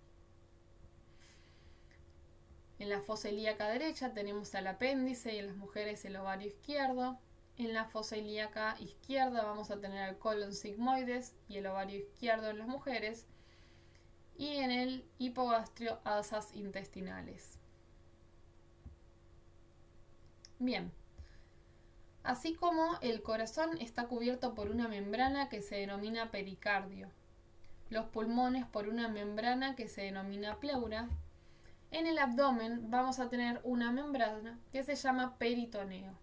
En la fosa ilíaca derecha tenemos al apéndice y en las mujeres el ovario izquierdo. En la fosa ilíaca izquierda vamos a tener el colon sigmoides y el ovario izquierdo en las mujeres. Y en el hipogastrio asas intestinales. Bien. Así como el corazón está cubierto por una membrana que se denomina pericardio, los pulmones por una membrana que se denomina pleura, en el abdomen vamos a tener una membrana que se llama peritoneo.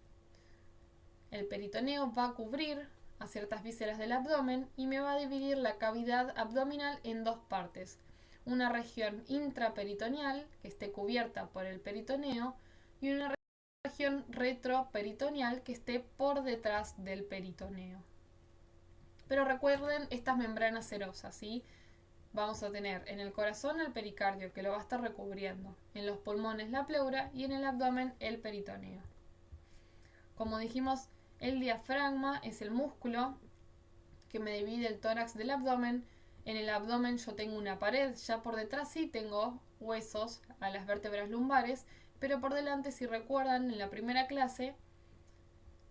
El peritoneo va a cubrir a ciertas vísceras del abdomen y me va a dividir la cavidad abdominal en dos partes. Una región intraperitoneal que esté cubierta por el peritoneo y una región retroperitoneal que esté por detrás del peritoneo. Pero recuerden estas membranas serosas, ¿sí? Vamos a tener en el corazón el pericardio que lo va a estar recubriendo, en los pulmones la pleura y en el abdomen el peritoneo. Como dijimos, el diafragma es el músculo que me divide el tórax del abdomen. En el abdomen yo tengo una pared, ya por detrás sí tengo huesos a las vértebras lumbares, pero por delante, si recuerdan en la primera clase,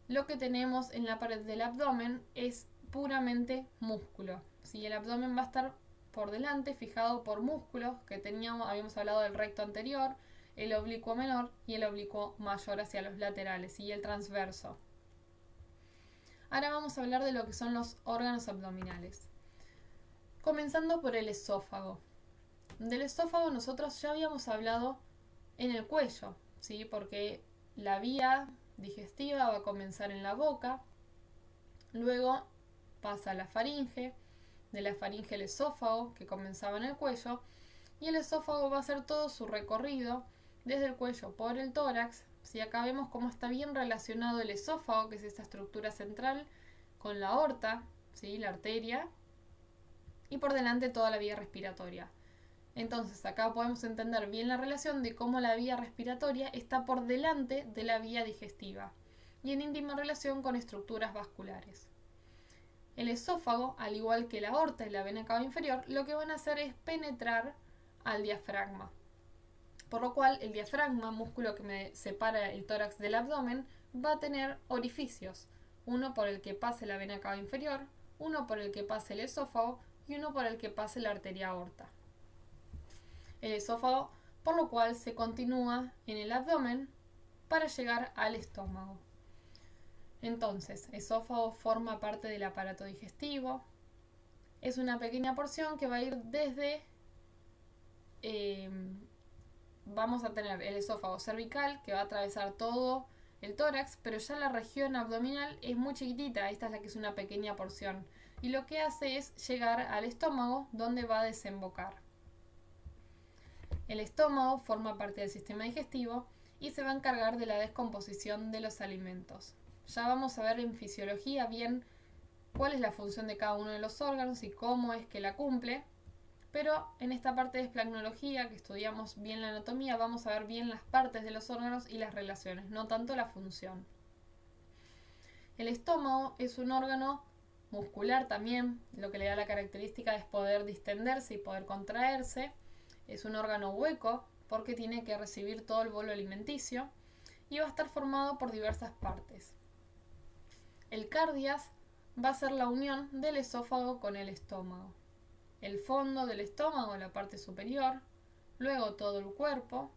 lo que tenemos en la pared del abdomen es puramente músculo. ¿Sí? El abdomen va a estar por delante, fijado por músculos que habíamos hablado del recto anterior, el oblicuo menor y el oblicuo mayor hacia los laterales y el transverso. Ahora vamos a hablar de lo que son los órganos abdominales. Comenzando por el esófago. Del esófago nosotros ya habíamos hablado en el cuello, ¿sí? Porque la vía digestiva va a comenzar en la boca, luego pasa a la faringe, de la faringe el esófago, que comenzaba en el cuello, y el esófago va a hacer todo su recorrido desde el cuello por el tórax. Si acá vemos cómo está bien relacionado el esófago, que es esta estructura central, con la aorta, ¿sí? La arteria, y por delante toda la vía respiratoria. Entonces acá podemos entender bien la relación de cómo la vía respiratoria está por delante de la vía digestiva y en íntima relación con estructuras vasculares. El esófago, al igual que la aorta y la vena cava inferior, lo que van a hacer es penetrar al diafragma. Por lo cual el diafragma, músculo que me separa el tórax del abdomen, va a tener orificios. Uno por el que pase la vena cava inferior, uno por el que pase el esófago y uno por el que pase la arteria aorta. El esófago, por lo cual se continúa en el abdomen para llegar al estómago. Entonces, esófago forma parte del aparato digestivo. Es una pequeña porción que va a ir desde... vamos a tener el esófago cervical que va a atravesar todo el tórax, pero ya la región abdominal es muy chiquitita, esta es la que es una pequeña porción. Y lo que hace es llegar al estómago, donde va a desembocar. El estómago forma parte del sistema digestivo y se va a encargar de la descomposición de los alimentos. Ya vamos a ver en fisiología bien cuál es la función de cada uno de los órganos y cómo es que la cumple, pero en esta parte de esplagnología, que estudiamos bien la anatomía, vamos a ver bien las partes de los órganos y las relaciones, no tanto la función. El estómago es un órgano muscular también, lo que le da la característica es poder distenderse y poder contraerse. Es un órgano hueco porque tiene que recibir todo el bolo alimenticio y va a estar formado por diversas partes. El cardias va a ser la unión del esófago con el estómago. El fondo del estómago, la parte superior, luego todo el cuerpo,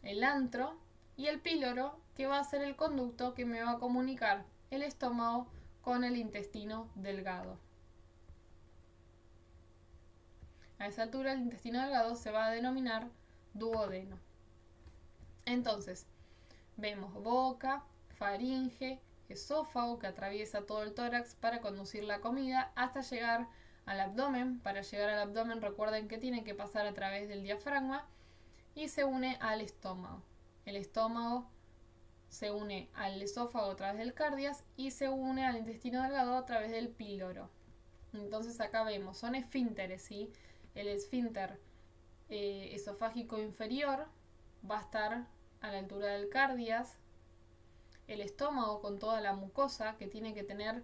el antro y el píloro, que va a ser el conducto que me va a comunicar el estómago con el intestino delgado. A esa altura el intestino delgado se va a denominar duodeno. Entonces, vemos boca, faringe, esófago que atraviesa todo el tórax para conducir la comida hasta llegar al abdomen. Para llegar al abdomen recuerden que tiene que pasar a través del diafragma y se une al estómago. El estómago se une al esófago a través del cardias y se une al intestino delgado a través del píloro. Entonces acá vemos, son esfínteres, ¿sí? El esfínter esofágico inferior va a estar a la altura del cardias. El estómago con toda la mucosa que tiene que tener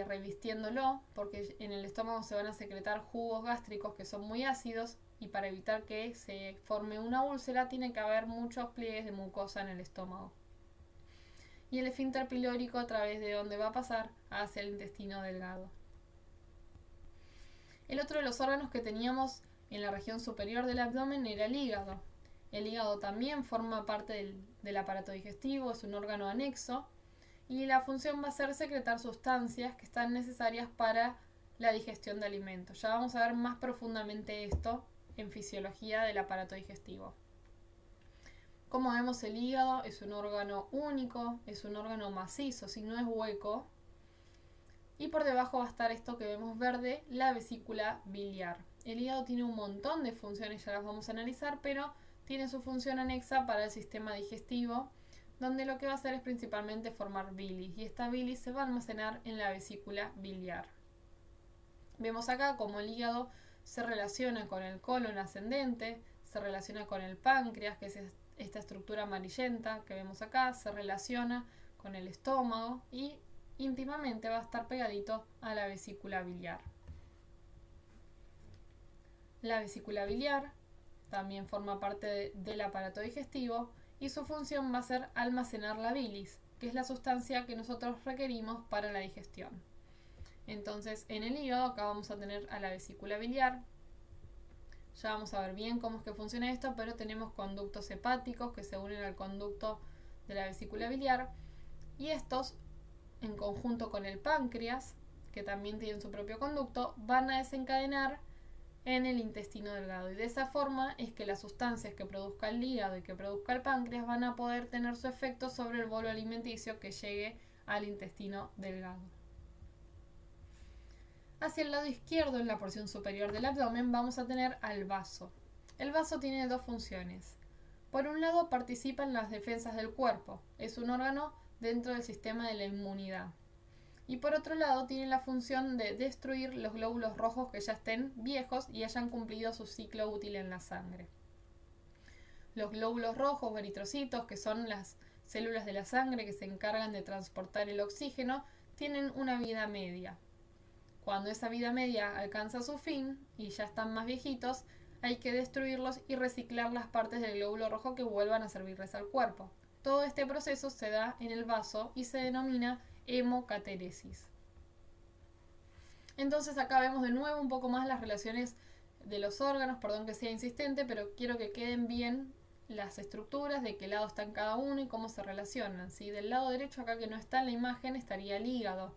revistiéndolo, porque en el estómago se van a secretar jugos gástricos que son muy ácidos y para evitar que se forme una úlcera tiene que haber muchos pliegues de mucosa en el estómago. Y el esfínter pilórico a través de donde va a pasar hacia el intestino delgado. El otro de los órganos que teníamos en la región superior del abdomen era el hígado. El hígado también forma parte del aparato digestivo, es un órgano anexo y la función va a ser secretar sustancias que están necesarias para la digestión de alimentos. Ya vamos a ver más profundamente esto en fisiología del aparato digestivo. Como vemos, el hígado es un órgano único, es un órgano macizo, si no es hueco. Y por debajo va a estar esto que vemos verde, la vesícula biliar. El hígado tiene un montón de funciones, ya las vamos a analizar, pero tiene su función anexa para el sistema digestivo, donde lo que va a hacer es principalmente formar bilis. Y esta bilis se va a almacenar en la vesícula biliar. Vemos acá cómo el hígado se relaciona con el colon ascendente, se relaciona con el páncreas, que es esta estructura amarillenta que vemos acá, se relaciona con el estómago y íntimamente va a estar pegadito a la vesícula biliar. La vesícula biliar también forma parte del aparato digestivo y su función va a ser almacenar la bilis, que es la sustancia que nosotros requerimos para la digestión. Entonces, en el hígado acá vamos a tener a la vesícula biliar. Ya vamos a ver bien cómo es que funciona esto, pero tenemos conductos hepáticos que se unen al conducto de la vesícula biliar y estos, en conjunto con el páncreas, que también tienen su propio conducto, van a desencadenar en el intestino delgado. Y de esa forma es que las sustancias que produzca el hígado y que produzca el páncreas van a poder tener su efecto sobre el bolo alimenticio que llegue al intestino delgado. Hacia el lado izquierdo, en la porción superior del abdomen, vamos a tener al vaso. El vaso tiene dos funciones. Por un lado, participa en las defensas del cuerpo. Es un órgano dentro del sistema de la inmunidad. Y por otro lado, tiene la función de destruir los glóbulos rojos que ya estén viejos y hayan cumplido su ciclo útil en la sangre. Los glóbulos rojos o eritrocitos, que son las células de la sangre que se encargan de transportar el oxígeno, tienen una vida media. Cuando esa vida media alcanza su fin y ya están más viejitos, hay que destruirlos y reciclar las partes del glóbulo rojo que vuelvan a servirles al cuerpo. Todo este proceso se da en el vaso y se denomina hemocateresis. Entonces acá vemos de nuevo un poco más las relaciones de los órganos, perdón que sea insistente, pero quiero que queden bien las estructuras, de qué lado están cada uno y cómo se relacionan. ¿Sí? Del lado derecho, acá que no está en la imagen, estaría el hígado.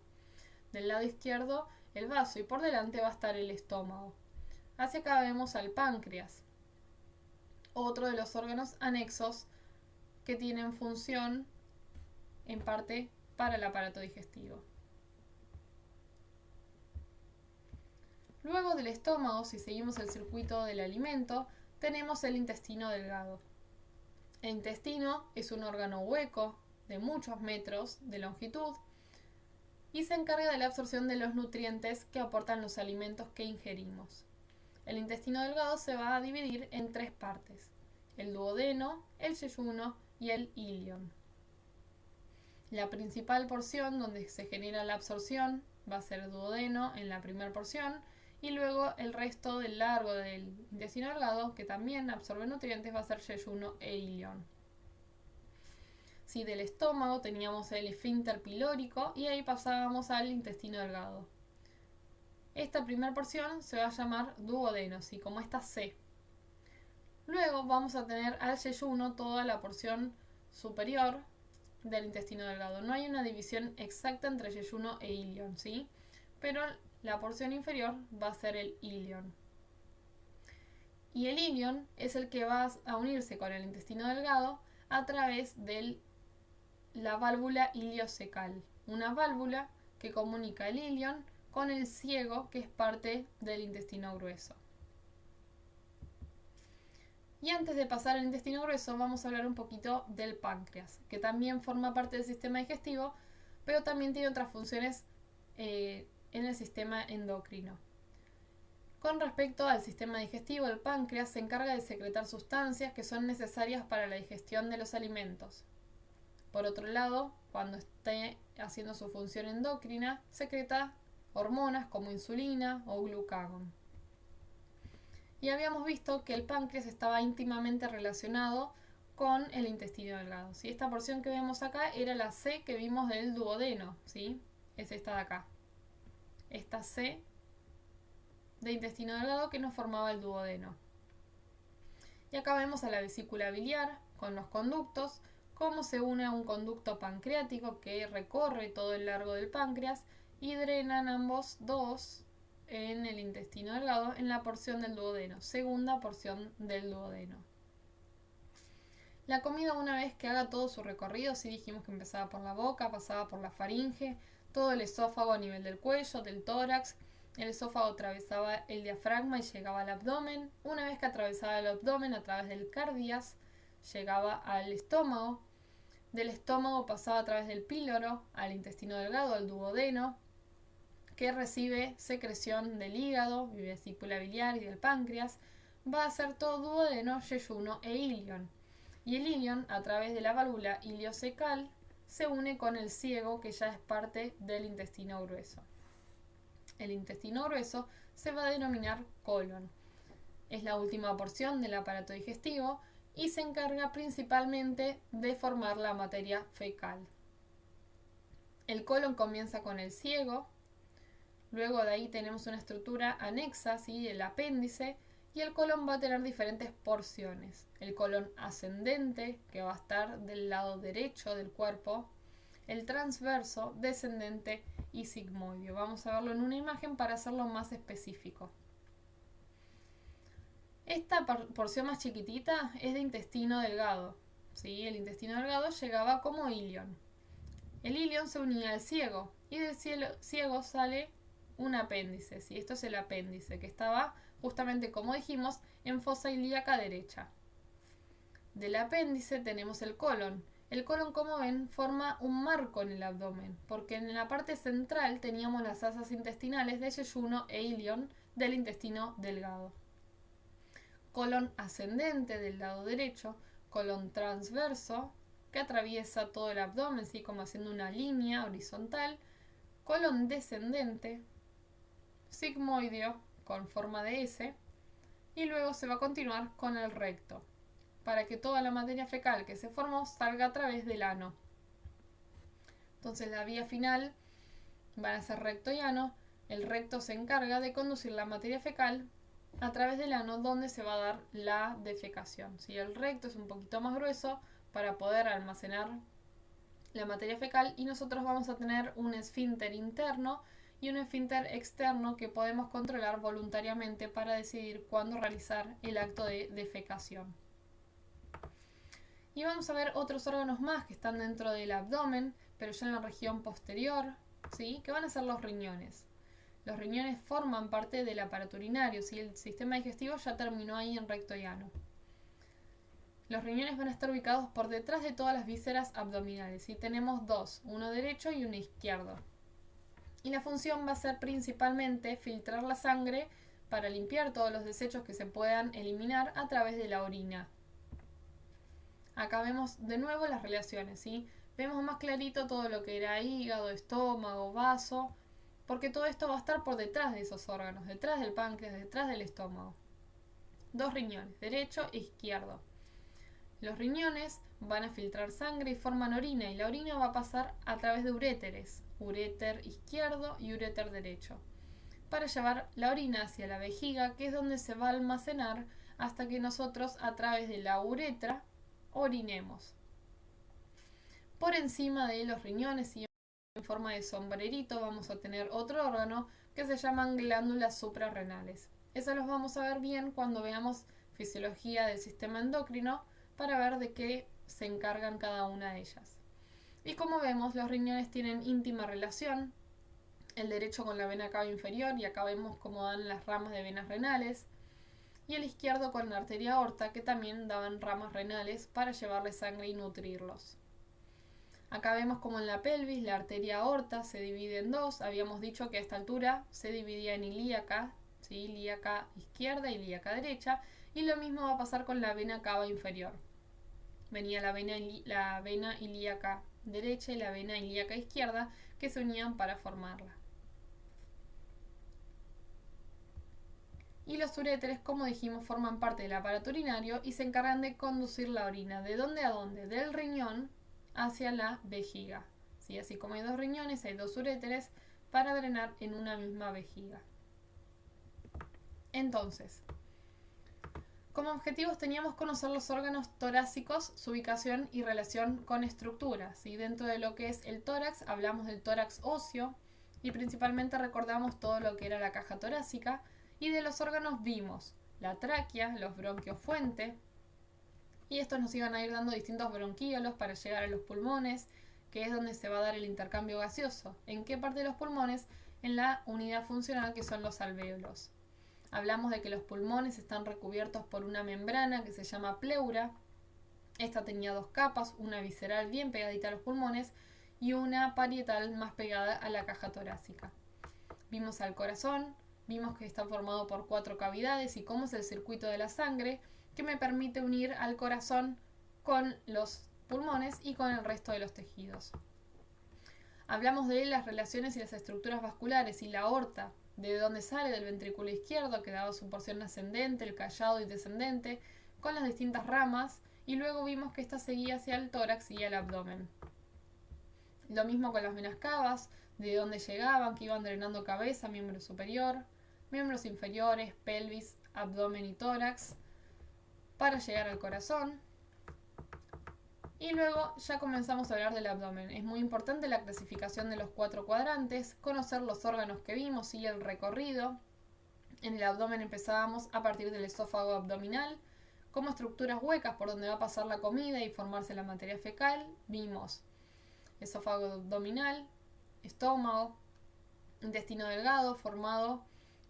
Del lado izquierdo, el vaso, y por delante va a estar el estómago. Hacia acá vemos al páncreas, otro de los órganos anexos que tienen función en parte para el aparato digestivo. Luego del estómago, si seguimos el circuito del alimento, tenemos el intestino delgado. El intestino es un órgano hueco de muchos metros de longitud y se encarga de la absorción de los nutrientes que aportan los alimentos que ingerimos. El intestino delgado se va a dividir en tres partes: el duodeno, el yeyuno y el ilion. La principal porción donde se genera la absorción va a ser el duodeno en la primera porción, y luego el resto del largo del intestino delgado, que también absorbe nutrientes, va a ser yeyuno e ilion. Sí, del estómago teníamos el esfínter pilórico y ahí pasábamos al intestino delgado. Esta primera porción se va a llamar duodeno, ¿sí? Como esta C. Luego vamos a tener al yeyuno, toda la porción superior del intestino delgado. No hay una división exacta entre yeyuno e ilion, ¿sí? Pero la porción inferior va a ser el ilion. Y el ilion es el que va a unirse con el intestino delgado a través de la válvula iliocecal, una válvula que comunica el ilion con el ciego, que es parte del intestino grueso. Y antes de pasar al intestino grueso, vamos a hablar un poquito del páncreas, que también forma parte del sistema digestivo, pero también tiene otras funciones en el sistema endocrino. Con respecto al sistema digestivo, el páncreas se encarga de secretar sustancias que son necesarias para la digestión de los alimentos. Por otro lado, cuando esté haciendo su función endocrina, secreta hormonas como insulina o glucagón. Y habíamos visto que el páncreas estaba íntimamente relacionado con el intestino delgado, ¿sí? Esta porción que vemos acá era la C que vimos del duodeno, ¿sí? Es esta de acá. Esta C de intestino delgado que nos formaba el duodeno. Y acá vemos a la vesícula biliar con los conductos, cómo se une a un conducto pancreático que recorre todo el largo del páncreas y drenan ambos dos en el intestino delgado en la porción del duodeno, segunda porción del duodeno. La comida, una vez que haga todo su recorrido, sí dijimos que empezaba por la boca, pasaba por la faringe, todo el esófago a nivel del cuello, del tórax. El esófago atravesaba el diafragma y llegaba al abdomen. Una vez que atravesaba el abdomen a través del cardias, llegaba al estómago. Del estómago pasaba a través del píloro al intestino delgado, al duodeno, que recibe secreción del hígado, vesícula biliar y del páncreas. Va a ser todo duodeno, yeyuno e ilion. Y el ilion, a través de la válvula iliocecal, se une con el ciego, que ya es parte del intestino grueso. El intestino grueso se va a denominar colon. Es la última porción del aparato digestivo y se encarga principalmente de formar la materia fecal. El colon comienza con el ciego, luego de ahí tenemos una estructura anexa, ¿sí? El apéndice, y el colon va a tener diferentes porciones. El colon ascendente, que va a estar del lado derecho del cuerpo, el transverso, descendente y sigmoideo. Vamos a verlo en una imagen para hacerlo más específico. Esta porción más chiquitita es de intestino delgado, ¿sí? El intestino delgado llegaba como ilion. El ilion se unía al ciego y del ciego sale un apéndice, ¿sí? Esto es el apéndice, que estaba justamente, como dijimos, en fosa ilíaca derecha. Del apéndice tenemos el colon. El colon, como ven, forma un marco en el abdomen, porque en la parte central teníamos las asas intestinales de yeyuno e ilion del intestino delgado. Colon ascendente del lado derecho, colon transverso, que atraviesa todo el abdomen, ¿sí? Como haciendo una línea horizontal, colon descendente, sigmoideo con forma de S, y luego se va a continuar con el recto, para que toda la materia fecal que se formó salga a través del ano. Entonces la vía final van a ser recto y ano. El recto se encarga de conducir la materia fecal a través del ano, donde se va a dar la defecación. ¿Sí? El recto es un poquito más grueso para poder almacenar la materia fecal, y nosotros vamos a tener un esfínter interno y un esfínter externo que podemos controlar voluntariamente para decidir cuándo realizar el acto de defecación. Y vamos a ver otros órganos más que están dentro del abdomen, pero ya en la región posterior, ¿sí? Que van a ser los riñones. Los riñones forman parte del aparato urinario, ¿sí? El sistema digestivo ya terminó ahí en recto y ano. Los riñones van a estar ubicados por detrás de todas las vísceras abdominales, y tenemos dos, uno derecho y uno izquierdo. Y la función va a ser principalmente filtrar la sangre para limpiar todos los desechos que se puedan eliminar a través de la orina. Acá vemos de nuevo las relaciones, ¿sí? Vemos más clarito todo lo que era hígado, estómago, vaso, porque todo esto va a estar por detrás de esos órganos, detrás del páncreas, detrás del estómago. Dos riñones, derecho e izquierdo. Los riñones van a filtrar sangre y forman orina, y la orina va a pasar a través de uréteres, uréter izquierdo y uréter derecho, para llevar la orina hacia la vejiga, que es donde se va a almacenar hasta que nosotros a través de la uretra orinemos. Por encima de los riñones y en forma de sombrerito vamos a tener otro órgano que se llaman glándulas suprarrenales. Eso los vamos a ver bien cuando veamos fisiología del sistema endocrino, para ver de qué se encargan cada una de ellas. Y como vemos, los riñones tienen íntima relación, el derecho con la vena cava inferior, y acá vemos cómo dan las ramas de venas renales, y el izquierdo con la arteria aorta, que también daban ramas renales para llevarle sangre y nutrirlos. Acá vemos como en la pelvis la arteria aorta se divide en dos. Habíamos dicho que a esta altura se dividía en ilíaca, ¿sí? Ilíaca izquierda y ilíaca derecha, y lo mismo va a pasar con la vena cava inferior. Venía la vena ilíaca derecha y la vena ilíaca izquierda, que se unían para formarla. Y los uréteres, como dijimos, forman parte del aparato urinario y se encargan de conducir la orina. ¿De dónde a dónde? Del riñón hacia la vejiga. ¿Sí? Así como hay dos riñones, hay dos uréteres para drenar en una misma vejiga. Entonces, como objetivos teníamos conocer los órganos torácicos, su ubicación y relación con estructuras. ¿Sí? Dentro de lo que es el tórax, hablamos del tórax óseo y principalmente recordamos todo lo que era la caja torácica. Y de los órganos vimos la tráquea, los bronquiofuente, y estos nos iban a ir dando distintos bronquíolos para llegar a los pulmones, que es donde se va a dar el intercambio gaseoso. ¿En qué parte de los pulmones? En la unidad funcional, que son los alvéolos. Hablamos de que los pulmones están recubiertos por una membrana que se llama pleura. Esta tenía dos capas, una visceral bien pegadita a los pulmones y una parietal más pegada a la caja torácica. Vimos al corazón, vimos que está formado por 4 cavidades y cómo es el circuito de la sangre que me permite unir al corazón con los pulmones y con el resto de los tejidos. Hablamos de las relaciones y las estructuras vasculares y la aorta, de dónde sale del ventrículo izquierdo, que daba su porción ascendente, el callado y descendente, con las distintas ramas, y luego vimos que esta seguía hacia el tórax y el abdomen. Lo mismo con las venas cavas, de dónde llegaban, que iban drenando cabeza, miembro superior, miembros inferiores, pelvis, abdomen y tórax, para llegar al corazón. Y luego ya comenzamos a hablar del abdomen. Es muy importante la clasificación de los 4 cuadrantes, conocer los órganos que vimos y el recorrido. En el abdomen empezábamos a partir del esófago abdominal, como estructuras huecas por donde va a pasar la comida y formarse la materia fecal. Vimos esófago abdominal, estómago, intestino delgado formado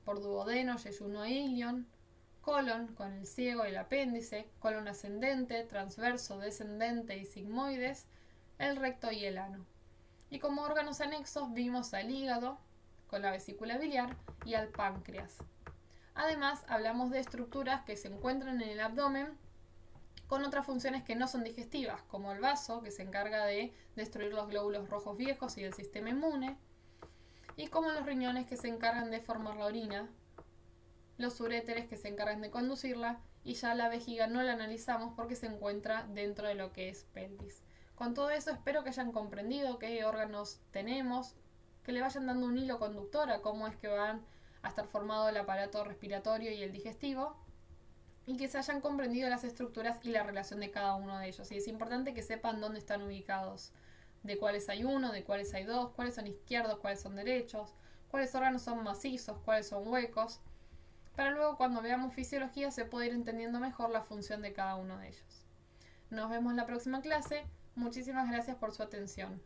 por duodeno, yeyuno e ilion, colon con el ciego y el apéndice, colon ascendente, transverso, descendente y sigmoides, el recto y el ano. Y como órganos anexos vimos al hígado con la vesícula biliar y al páncreas. Además hablamos de estructuras que se encuentran en el abdomen con otras funciones que no son digestivas, como el vaso, que se encarga de destruir los glóbulos rojos viejos y el sistema inmune, y como los riñones que se encargan de formar la orina, los uréteres que se encargan de conducirla, y ya la vejiga no la analizamos porque se encuentra dentro de lo que es pelvis. Con todo eso espero que hayan comprendido qué órganos tenemos, que le vayan dando un hilo conductor a cómo es que van a estar formado el aparato respiratorio y el digestivo, y que se hayan comprendido las estructuras y la relación de cada uno de ellos. Y es importante que sepan dónde están ubicados, de cuáles hay uno, de cuáles hay dos, cuáles son izquierdos, cuáles son derechos, cuáles órganos son macizos, cuáles son huecos, para luego cuando veamos fisiología se pueda ir entendiendo mejor la función de cada uno de ellos. Nos vemos en la próxima clase. Muchísimas gracias por su atención.